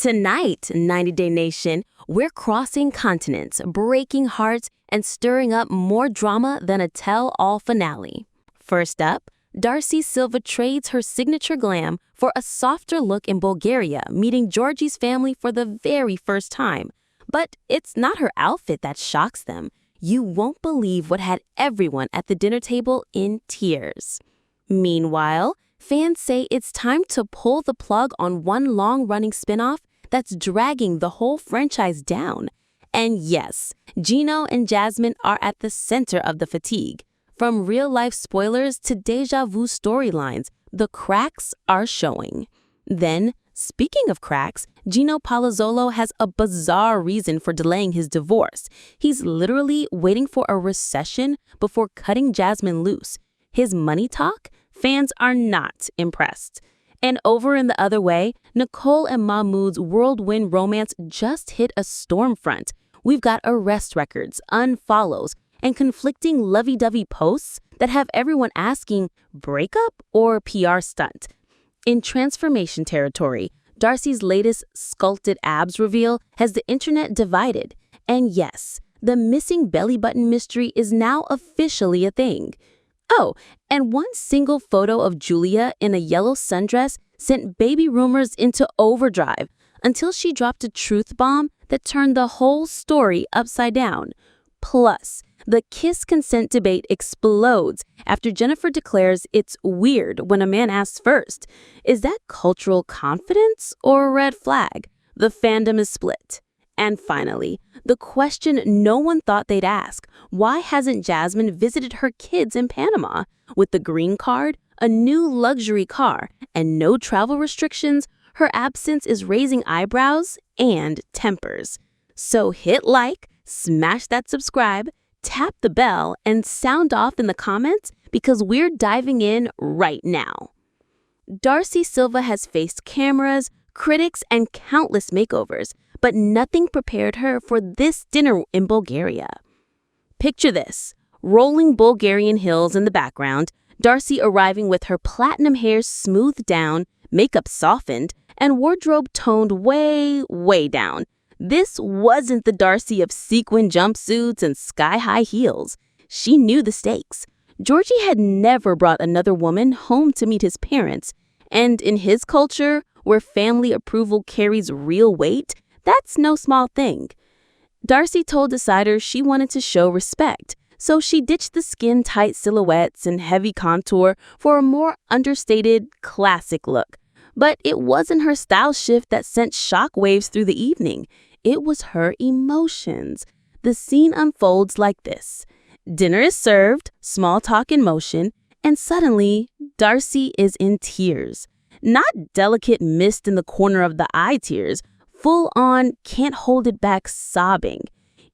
Tonight, 90 Day Nation, we're crossing continents, breaking hearts, and stirring up more drama than a tell-all finale. First up, Darcey Silva trades her signature glam for a softer look in Bulgaria, meeting Georgie's family for the very first time. But it's not her outfit that shocks them. You won't believe what had everyone at the dinner table in tears. Meanwhile, fans say it's time to pull the plug on one long-running spinoff that's dragging the whole franchise down. And yes, Gino and Jasmine are at the center of the fatigue. From real-life spoilers to déjà vu storylines, the cracks are showing. Then, speaking of cracks, Gino Palazzolo has a bizarre reason for delaying his divorce. He's literally waiting for a recession before cutting Jasmine loose. His money talk? Fans are not impressed. And over in the other way, Nicole and Mahmoud's whirlwind romance just hit a storm front. We've got arrest records, unfollows, and conflicting lovey-dovey posts that have everyone asking, breakup or PR stunt? In transformation territory, Darcey's latest sculpted abs reveal has the internet divided. And yes, the missing belly button mystery is now officially a thing. Oh, and one single photo of Julia in a yellow sundress sent baby rumors into overdrive until she dropped a truth bomb that turned the whole story upside down. Plus, the kiss consent debate explodes after Jennifer declares it's weird when a man asks first. Is that cultural confidence or a red flag? The fandom is split. And finally, the question no one thought they'd ask: why hasn't Jasmine visited her kids in Panama? With the green card, a new luxury car, and no travel restrictions, her absence is raising eyebrows and tempers. So hit like, smash that subscribe, tap the bell, and sound off in the comments because we're diving in right now. Darcey Silva has faced cameras, critics, and countless makeovers, but nothing prepared her for this dinner in Bulgaria. Picture this: rolling Bulgarian hills in the background, Darcey arriving with her platinum hair smoothed down, makeup softened, and wardrobe toned way, way down. This wasn't the Darcey of sequin jumpsuits and sky-high heels. She knew the stakes. Georgie had never brought another woman home to meet his parents, and in his culture, where family approval carries real weight, that's no small thing. Darcey told deciders she wanted to show respect, so she ditched the skin-tight silhouettes and heavy contour for a more understated, classic look. But it wasn't her style shift that sent shockwaves through the evening. It was her emotions. The scene unfolds like this. Dinner is served, small talk in motion, and suddenly, Darcey is in tears. Not delicate mist in the corner of the eye tears, full-on, can't hold it back sobbing.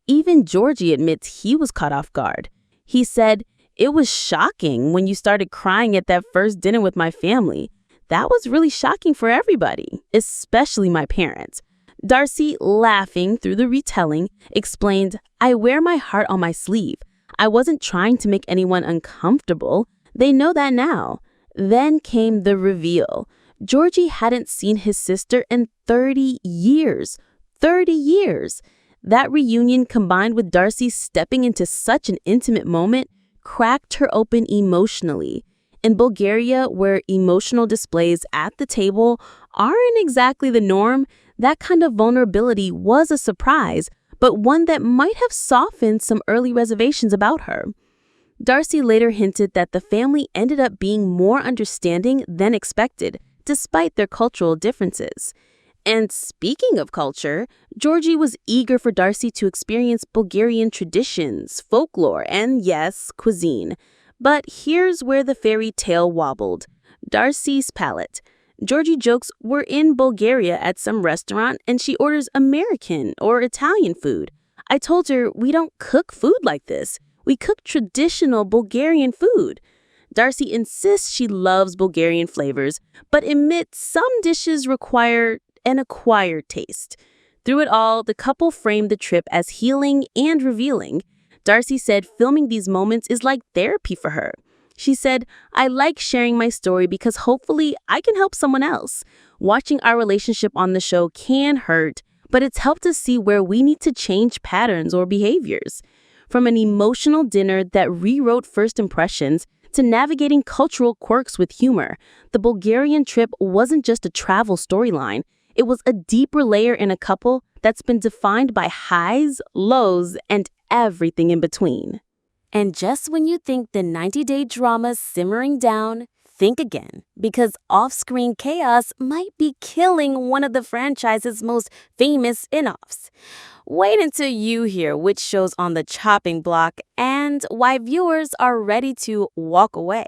Even Georgie admits he was caught off guard. He said, "It was shocking when you started crying at that first dinner with my family. That was really shocking for everybody, especially my parents." Darcey, laughing through the retelling, explained, "I wear my heart on my sleeve. I wasn't trying to make anyone uncomfortable. They know that now." Then came the reveal. Georgie hadn't seen his sister in 30 years. 30 years. That reunion, combined with Darcey stepping into such an intimate moment, cracked her open emotionally. In Bulgaria, where emotional displays at the table aren't exactly the norm, that kind of vulnerability was a surprise, but one that might have softened some early reservations about her. Darcey later hinted that the family ended up being more understanding than expected, despite their cultural differences. And speaking of culture, Georgie was eager for Darcey to experience Bulgarian traditions, folklore, and yes, cuisine. But here's where the fairy tale wobbled. Darcey's palate. Georgie jokes we're in Bulgaria at some restaurant and she orders American or Italian food. I told her we don't cook food like this. We cook traditional Bulgarian food. Darcey insists she loves Bulgarian flavors, but admits some dishes require an acquired taste. Through it all, the couple framed the trip as healing and revealing. Darcey said filming these moments is like therapy for her. She said, "I like sharing my story because hopefully I can help someone else." Watching our relationship on the show can hurt, but it's helped us see where we need to change patterns or behaviors. From an emotional dinner that rewrote first impressions to navigating cultural quirks with humor, the Bulgarian trip wasn't just a travel storyline. It was a deeper layer in a couple that's been defined by highs, lows, and everything in between. And just when you think the 90-day drama's simmering down, think again, because off-screen chaos might be killing one of the franchise's most famous spin-offs. Wait until you hear which show's on the chopping block and why viewers are ready to walk away.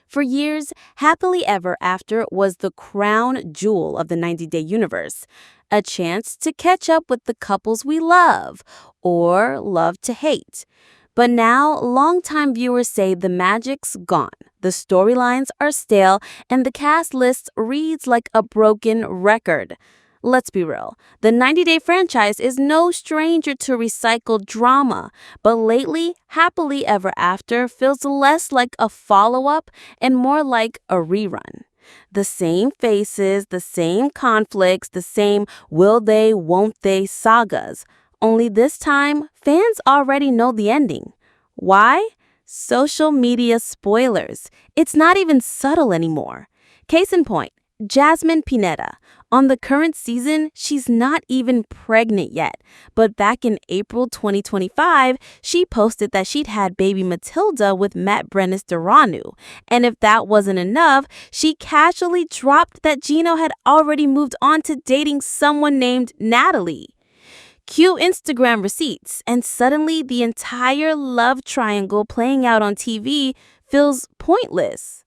For years, Happily Ever After was the crown jewel of the 90-day universe, a chance to catch up with the couples we love or love to hate. But now, longtime viewers say the magic's gone, the storylines are stale, and the cast list reads like a broken record. Let's be real, the 90-day franchise is no stranger to recycled drama, but lately, Happily Ever After feels less like a follow-up and more like a rerun. The same faces, the same conflicts, the same will they, won't they sagas. Only this time, fans already know the ending. Why? Social media spoilers. It's not even subtle anymore. Case in point, Jasmine Pineda. On the current season, she's not even pregnant yet. But back in April 2025, she posted that she'd had baby Matilda with Matt Brennis Duranu. And if that wasn't enough, she casually dropped that Gino had already moved on to dating someone named Natalie. Cue Instagram receipts, and suddenly the entire love triangle playing out on TV feels pointless.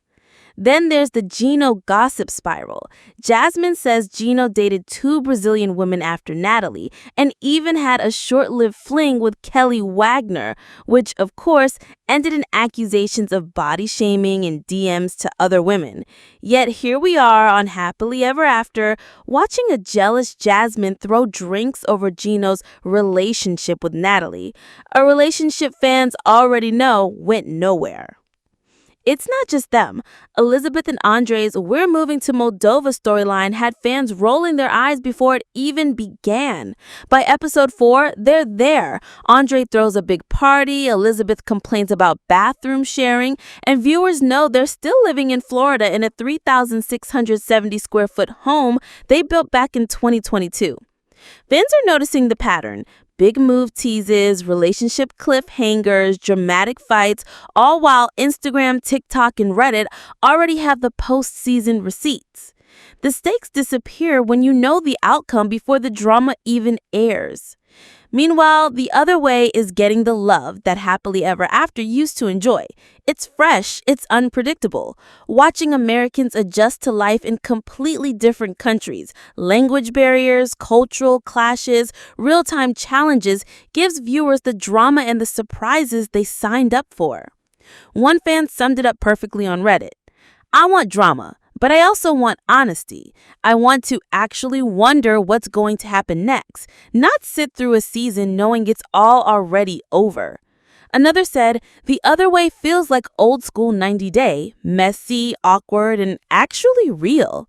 Then there's the Gino gossip spiral. Jasmine says Gino dated 2 Brazilian women after Natalie and even had a short-lived fling with Kelly Wagner, which, of course, ended in accusations of body shaming and DMs to other women. Yet here we are on Happily Ever After, watching a jealous Jasmine throw drinks over Gino's relationship with Natalie, a relationship fans already know went nowhere. It's not just them. Elizabeth and Andre's We're Moving to Moldova storyline had fans rolling their eyes before it even began. By episode 4, they're there. Andre throws a big party, Elizabeth complains about bathroom sharing, and viewers know they're still living in Florida in a 3,670 square foot home they built back in 2022. Fans are noticing the pattern. Big move teases, relationship cliffhangers, dramatic fights, all while Instagram, TikTok, and Reddit already have the post-season receipts. The stakes disappear when you know the outcome before the drama even airs. Meanwhile, the other way is getting the love that Happily Ever After used to enjoy. It's fresh, it's unpredictable. Watching Americans adjust to life in completely different countries, language barriers, cultural clashes, real-time challenges gives viewers the drama and the surprises they signed up for. One fan summed it up perfectly on Reddit. I want drama, but I also want honesty. I want to actually wonder what's going to happen next, not sit through a season knowing it's all already over. Another said, the other way feels like old school 90-day, messy, awkward, and actually real.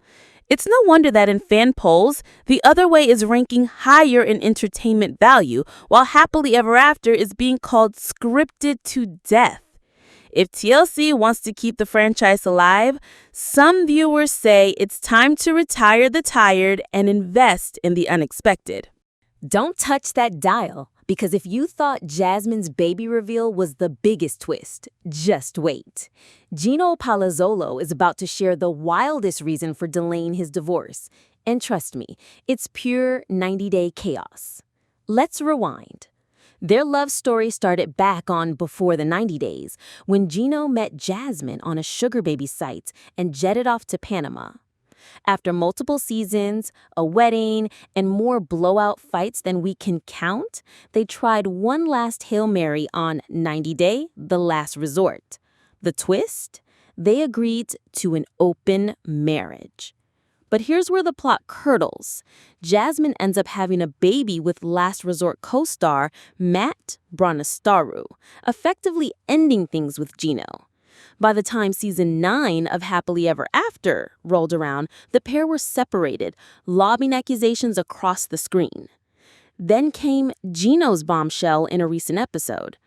It's no wonder that in fan polls, the other way is ranking higher in entertainment value, while Happily Ever After is being called scripted to death. If TLC wants to keep the franchise alive, some viewers say it's time to retire the tired and invest in the unexpected. Don't touch that dial, because if you thought Jasmine's baby reveal was the biggest twist, just wait. Gino Palazzolo is about to share the wildest reason for delaying his divorce. And trust me, it's pure 90-day chaos. Let's rewind. Their love story started back on Before the 90 Days, when Gino met Jasmine on a sugar baby site and jetted off to Panama. After multiple seasons, a wedding, and more blowout fights than we can count, they tried one last Hail Mary on 90 Day, The Last Resort. The twist? They agreed to an open marriage. But here's where the plot curdles. Jasmine ends up having a baby with Last Resort co-star Matt Branastaru, effectively ending things with Gino. By the time season 9 of Happily Ever After rolled around, the pair were separated, lobbing accusations across the screen. Then came Gino's bombshell in a recent episode.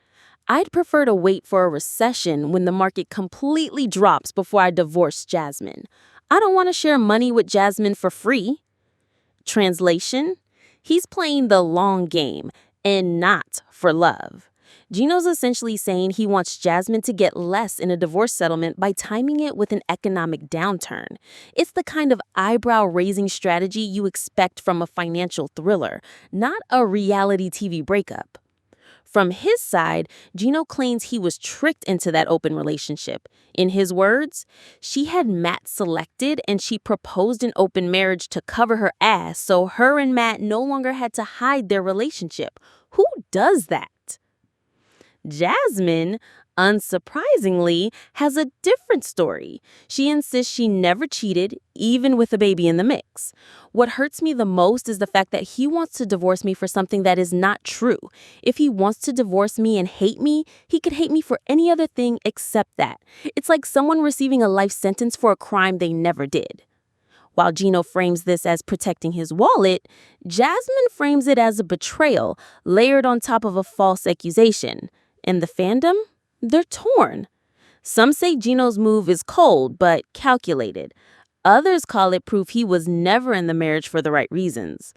I'd prefer to wait for a recession when the market completely drops before I divorce Jasmine. I don't want to share money with Jasmine for free. Translation? He's playing the long game and not for love. Gino's essentially saying he wants Jasmine to get less in a divorce settlement by timing it with an economic downturn. It's the kind of eyebrow-raising strategy you expect from a financial thriller, not a reality TV breakup. From his side, Gino claims he was tricked into that open relationship. In his words, she had Matt selected and she proposed an open marriage to cover her ass so her and Matt no longer had to hide their relationship. Who does that? Jasmine, unsurprisingly, has a different story. She insists she never cheated, even with a baby in the mix. What hurts me the most is the fact that he wants to divorce me for something that is not true. If he wants to divorce me and hate me, he could hate me for any other thing except that. It's like someone receiving a life sentence for a crime they never did. While Gino frames this as protecting his wallet, Jasmine frames it as a betrayal layered on top of a false accusation. And the fandom? They're torn. Some say Gino's move is cold but calculated. Others call it proof he was never in the marriage for the right reasons.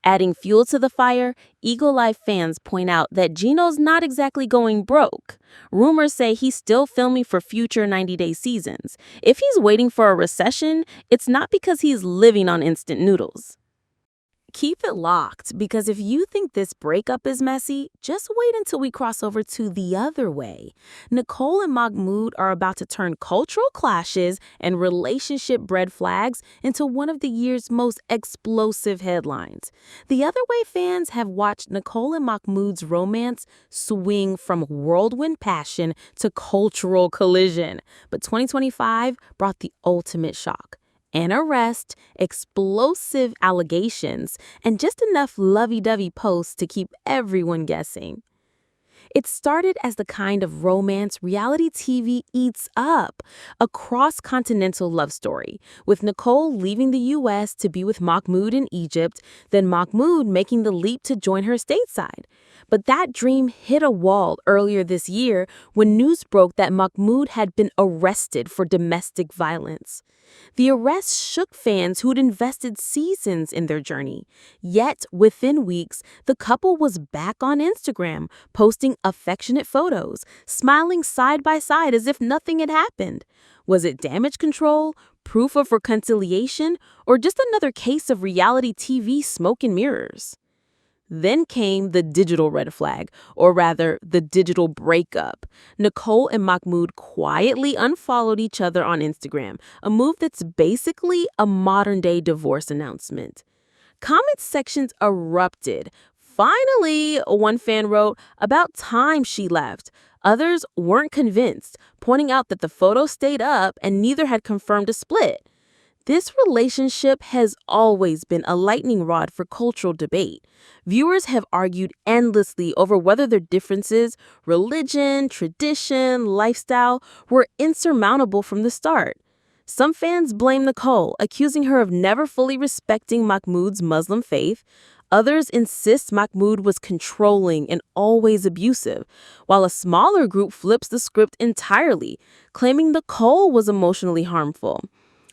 Adding fuel to the fire, Eagle Eye fans point out that Gino's not exactly going broke. Rumors say he's still filming for future 90-day seasons. If he's waiting for a recession, it's not because he's living on instant noodles. Keep it locked, because if you think this breakup is messy, just wait until we cross over to the other way. Nicole and Mahmoud are about to turn cultural clashes and relationship red flags into one of the year's most explosive headlines. The Other Way fans have watched Nicole and Mahmoud's romance swing from whirlwind passion to cultural collision. But 2025 brought the ultimate shock. An arrest, explosive allegations, and just enough lovey-dovey posts to keep everyone guessing. It started as the kind of romance reality TV eats up, a cross-continental love story, with Nicole leaving the U.S. to be with Mahmoud in Egypt, then Mahmoud making the leap to join her stateside. But that dream hit a wall earlier this year when news broke that Mahmoud had been arrested for domestic violence. The arrest shook fans who'd invested seasons in their journey. Yet, within weeks, the couple was back on Instagram, posting affectionate photos, smiling side by side as if nothing had happened. Was it damage control, proof of reconciliation, or just another case of reality TV smoke and mirrors? Then came the digital red flag, or rather, the digital breakup. Nicole and Mahmoud quietly unfollowed each other on Instagram, a move that's basically a modern-day divorce announcement. Comment sections erupted. Finally, one fan wrote, "About time she left." Others weren't convinced, pointing out that the photo stayed up and neither had confirmed a split. This relationship has always been a lightning rod for cultural debate. Viewers have argued endlessly over whether their differences, religion, tradition, lifestyle, were insurmountable from the start. Some fans blame Nicole, accusing her of never fully respecting Mahmoud's Muslim faith. Others insist Mahmoud was controlling and always abusive, while a smaller group flips the script entirely, claiming Nicole was emotionally harmful.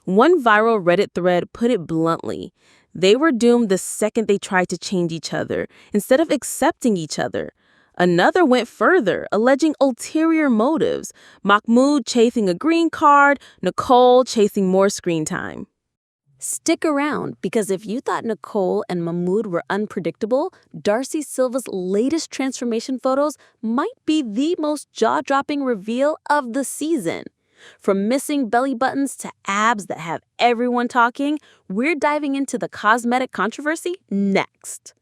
One viral Reddit thread put it bluntly: they were doomed the second they tried to change each other, instead of accepting each other. Another went further, alleging ulterior motives: Mahmoud chasing a green card, Nicole chasing more screen time. Stick around, because if you thought Nicole and Mmood were unpredictable, Darcey Silva's latest transformation photos might be the most jaw-dropping reveal of the season. From missing belly buttons to abs that have everyone talking, we're diving into the cosmetic controversy next.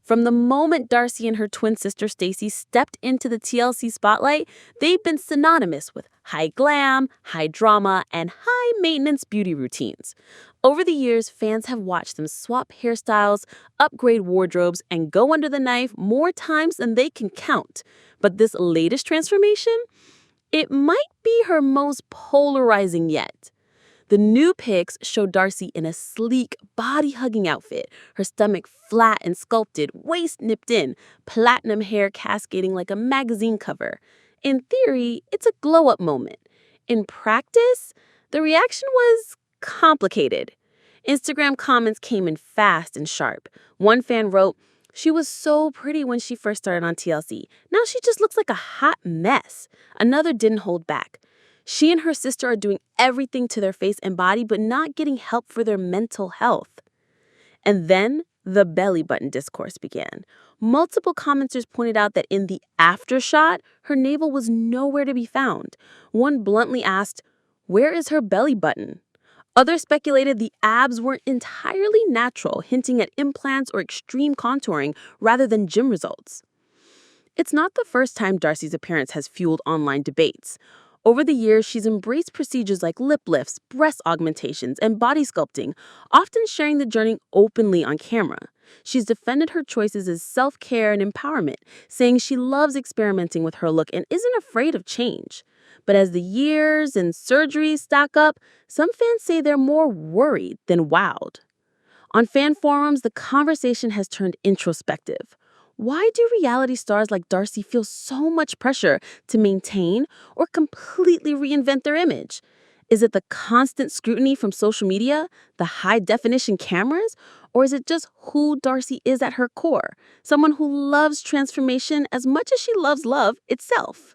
From the moment Darcey and her twin sister Stacey stepped into the TLC spotlight, they've been synonymous with high glam, high drama, and high-maintenance beauty routines. Over the years, fans have watched them swap hairstyles, upgrade wardrobes, and go under the knife more times than they can count. But this latest transformation? It might be her most polarizing yet. The new pics show Darcey in a sleek, body-hugging outfit, her stomach flat and sculpted, waist nipped in, platinum hair cascading like a magazine cover. In theory, it's a glow-up moment. In practice, the reaction was complicated. Instagram comments came in fast and sharp. One fan wrote, "She was so pretty when she first started on TLC. Now she just looks like a hot mess." Another didn't hold back. "She and her sister are doing everything to their face and body, but not getting help for their mental health." And then the belly button discourse began. Multiple commenters pointed out that in the after shot, her navel was nowhere to be found. One bluntly asked, "Where is her belly button?" Others speculated the abs weren't entirely natural, hinting at implants or extreme contouring rather than gym results. It's not the first time Darcey's appearance has fueled online debates. Over the years, she's embraced procedures like lip lifts, breast augmentations, and body sculpting, often sharing the journey openly on camera. She's defended her choices as self-care and empowerment, saying she loves experimenting with her look and isn't afraid of change. But as the years and surgeries stack up, some fans say they're more worried than wowed. On fan forums, the conversation has turned introspective. Why do reality stars like Darcey feel so much pressure to maintain or completely reinvent their image? Is it the constant scrutiny from social media, the high-definition cameras, or is it just who Darcey is at her core, someone who loves transformation as much as she loves love itself?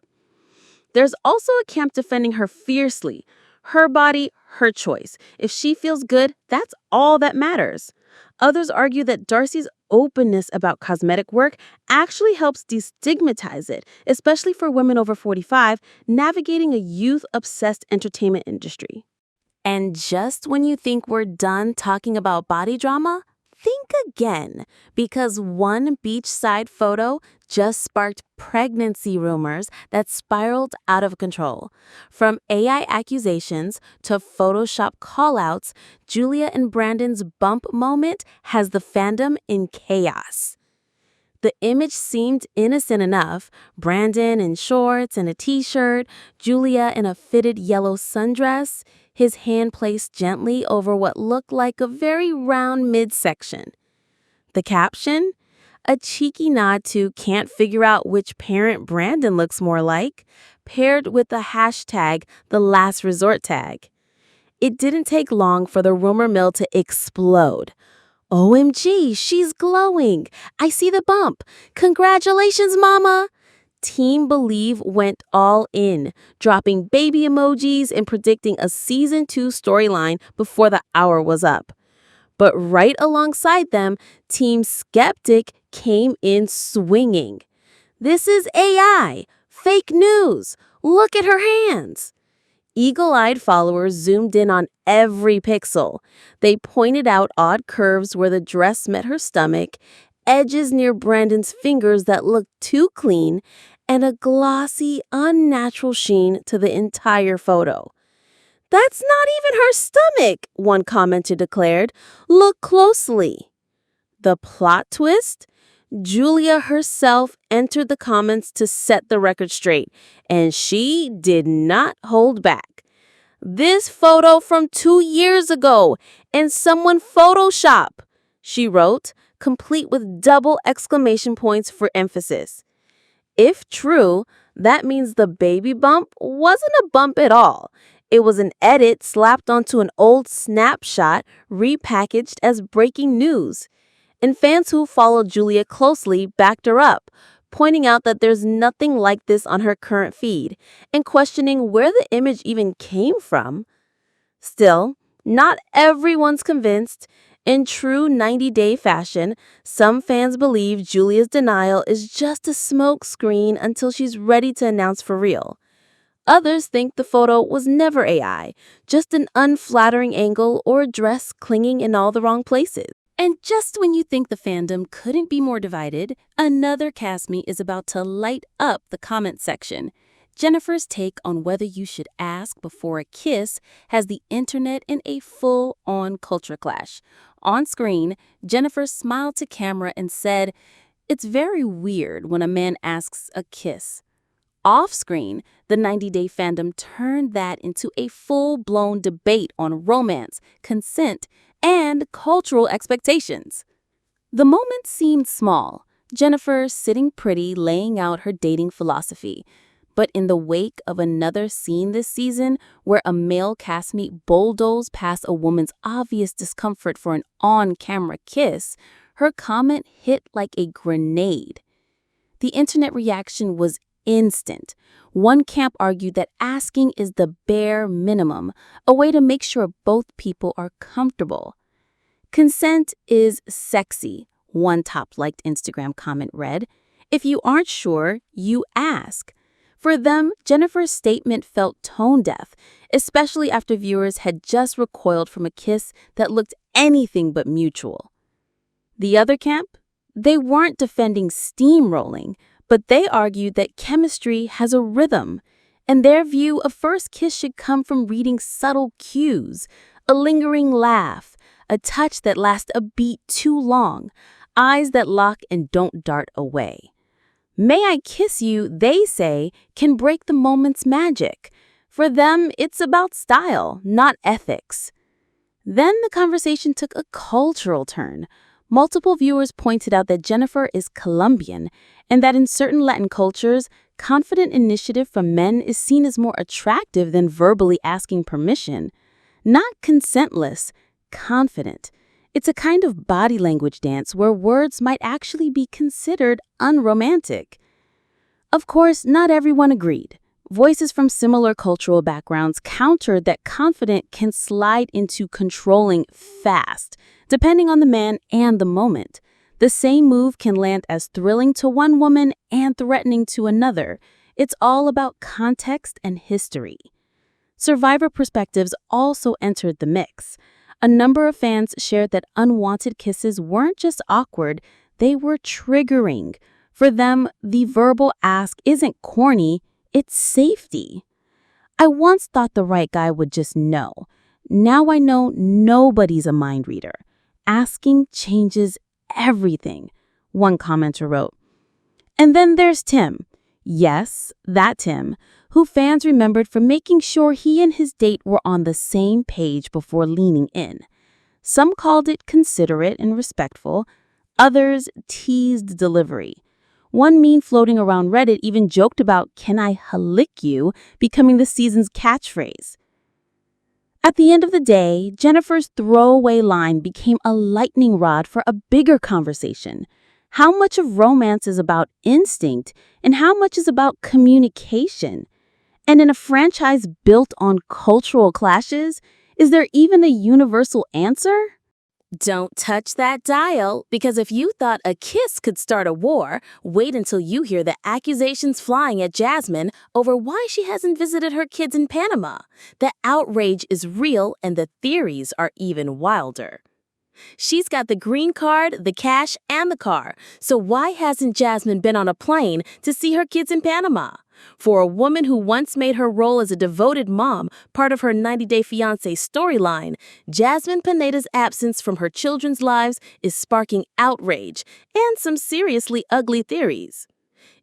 There's also a camp defending her fiercely. Her body, her choice. If she feels good, that's all that matters. Others argue that Darcey's openness about cosmetic work actually helps destigmatize it, especially for women over 45 navigating a youth-obsessed entertainment industry. And just when you think we're done talking about body drama, think again, because one beachside photo just sparked pregnancy rumors that spiraled out of control. From AI accusations to Photoshop callouts, Julia and Brandon's bump moment has the fandom in chaos. The image seemed innocent enough. Brandon in shorts and a t-shirt, Julia in a fitted yellow sundress, his hand placed gently over what looked like a very round midsection. The caption? A cheeky nod to "can't figure out which parent Brandon looks more like," paired with the hashtag "the last resort" tag. It didn't take long for the rumor mill to explode. "OMG, she's glowing. I see the bump. Congratulations, mama." Team Believe went all in, dropping baby emojis and predicting a season 2 storyline before the hour was up. But right alongside them, Team Skeptic came in swinging. "This is AI. Fake news. Look at her hands." Eagle-eyed followers zoomed in on every pixel. They pointed out odd curves where the dress met her stomach, edges near Brandon's fingers that looked too clean, and a glossy, unnatural sheen to the entire photo. "That's not even her stomach," one commenter declared. "Look closely." The plot twist? Julia herself entered the comments to set the record straight, and she did not hold back. "This photo from 2 years ago, and someone Photoshop," she wrote, complete with double exclamation points for emphasis. If true, that means the baby bump wasn't a bump at all. It was an edit slapped onto an old snapshot repackaged as breaking news. And fans who followed Julia closely backed her up, pointing out that there's nothing like this on her current feed and questioning where the image even came from. Still, not everyone's convinced. In true 90-day fashion, some fans believe Julia's denial is just a smokescreen until she's ready to announce for real. Others think the photo was never AI, just an unflattering angle or a dress clinging in all the wrong places. And just when you think the fandom couldn't be more divided, another castmate is about to light up the comment section. Jennifer's take on whether you should ask before a kiss has the internet in a full-on culture clash. On screen, Jennifer smiled to camera and said, "It's very weird when a man asks a kiss." Off-screen, the 90-Day fandom turned that into a full-blown debate on romance, consent, and cultural expectations. The moment seemed small, Jennifer sitting pretty laying out her dating philosophy. But in the wake of another scene this season where a male castmate bulldozed past a woman's obvious discomfort for an on-camera kiss, her comment hit like a grenade. The internet reaction was instant. One camp argued that asking is the bare minimum, a way to make sure both people are comfortable. Consent is sexy, one top-liked Instagram comment read. If you aren't sure, you ask. For them, Jennifer's statement felt tone-deaf, especially after viewers had just recoiled from a kiss that looked anything but mutual. The other camp? They weren't defending steamrolling, but they argued that chemistry has a rhythm, and their view a first kiss should come from reading subtle cues, a lingering laugh, a touch that lasts a beat too long, eyes that lock and don't dart away. May I kiss you, they say, can break the moment's magic. For them, it's about style, not ethics. Then the conversation took a cultural turn. Multiple viewers pointed out that Jennifer is Colombian and that in certain Latin cultures, confident initiative from men is seen as more attractive than verbally asking permission. Not consentless, confident. It's a kind of body language dance where words might actually be considered unromantic. Of course, not everyone agreed. Voices from similar cultural backgrounds countered that confident can slide into controlling fast, depending on the man and the moment. The same move can land as thrilling to one woman and threatening to another. It's all about context and history. Survivor perspectives also entered the mix. A number of fans shared that unwanted kisses weren't just awkward, they were triggering. For them, the verbal ask isn't corny, it's safety. I once thought the right guy would just know. Now I know nobody's a mind reader. Asking changes everything, one commenter wrote. And then there's Tim. Yes, that Tim, who fans remembered for making sure he and his date were on the same page before leaning in. Some called it considerate and respectful, others teased delivery. One meme floating around Reddit even joked about "can I lick you" becoming the season's catchphrase. At the end of the day, Jennifer's throwaway line became a lightning rod for a bigger conversation. How much of romance is about instinct and how much is about communication? And in a franchise built on cultural clashes, is there even a universal answer? Don't touch that dial, because if you thought a kiss could start a war, wait until you hear the accusations flying at Jasmine over why she hasn't visited her kids in Panama. The outrage is real and the theories are even wilder. She's got the green card, the cash, and the car, so why hasn't Jasmine been on a plane to see her kids in Panama? For a woman who once made her role as a devoted mom part of her 90-Day Fiancé storyline, Jasmine Pineda's absence from her children's lives is sparking outrage and some seriously ugly theories.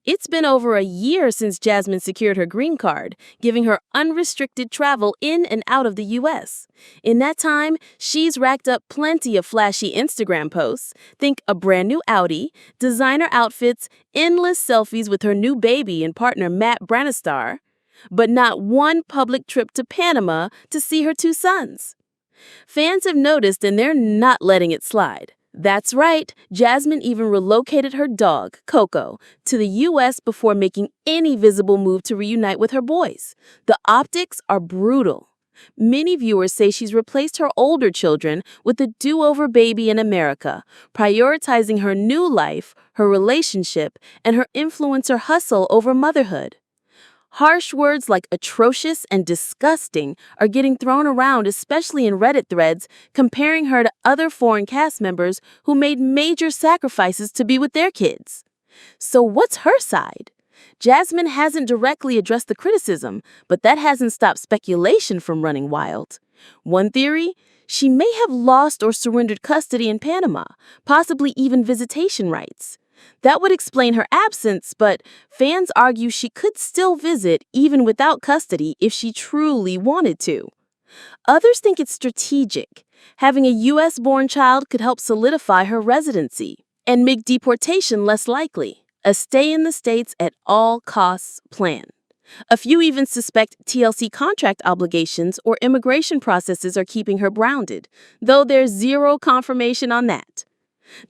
It's been over a year since Jasmine secured her green card, giving her unrestricted travel in and out of the U.S. In that time, she's racked up plenty of flashy Instagram posts. Think a brand new Audi, designer outfits, endless selfies with her new baby and partner Matt Branastar, but not one public trip to Panama to see her two sons. Fans have noticed and they're not letting it slide. That's right, Jasmine even relocated her dog, Coco, to the U.S. before making any visible move to reunite with her boys. The optics are brutal. Many viewers say she's replaced her older children with a do-over baby in America, prioritizing her new life, her relationship, and her influencer hustle over motherhood. Harsh words like atrocious and disgusting are getting thrown around, especially in Reddit threads, comparing her to other foreign cast members who made major sacrifices to be with their kids. So what's her side? Jasmine hasn't directly addressed the criticism, but that hasn't stopped speculation from running wild. One theory, she may have lost or surrendered custody in Panama, possibly even visitation rights. That would explain her absence, but fans argue she could still visit even without custody if she truly wanted to. Others think it's strategic. Having a U.S.-born child could help solidify her residency and make deportation less likely. A stay in the States at all costs plan. A few even suspect TLC contract obligations or immigration processes are keeping her grounded, though there's zero confirmation on that.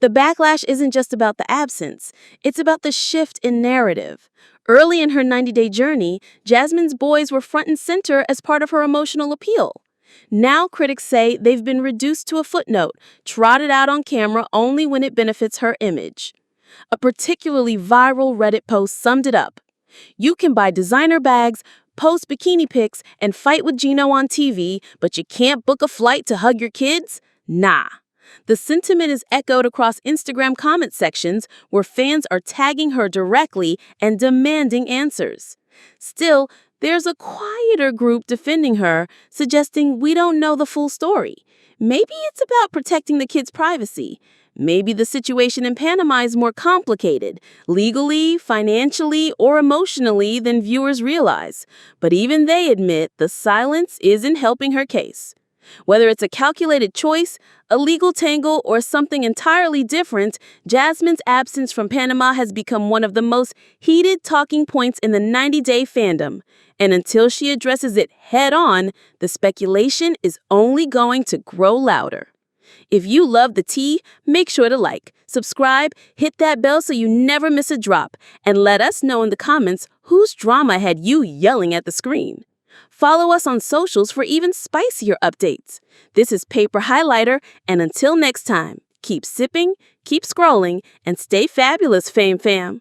The backlash isn't just about the absence, it's about the shift in narrative. Early in her 90-day journey, Jasmine's boys were front and center as part of her emotional appeal. Now critics say they've been reduced to a footnote, trotted out on camera only when it benefits her image. A particularly viral Reddit post summed it up. You can buy designer bags, post bikini pics, and fight with Gino on TV, but you can't book a flight to hug your kids? Nah. The sentiment is echoed across Instagram comment sections where fans are tagging her directly and demanding answers. Still, there's a quieter group defending her, suggesting we don't know the full story. Maybe it's about protecting the kids' privacy. Maybe the situation in Panama is more complicated, legally, financially, or emotionally than viewers realize. But even they admit the silence isn't helping her case. Whether it's a calculated choice, a legal tangle, or something entirely different, Jasmine's absence from Panama has become one of the most heated talking points in the 90-day fandom. And until she addresses it head-on, the speculation is only going to grow louder. If you love the tea, make sure to like, subscribe, hit that bell so you never miss a drop, and let us know in the comments whose drama had you yelling at the screen. Follow us on socials for even spicier updates. This is Paper Highlighter, and until next time, keep sipping, keep scrolling, and stay fabulous, fam.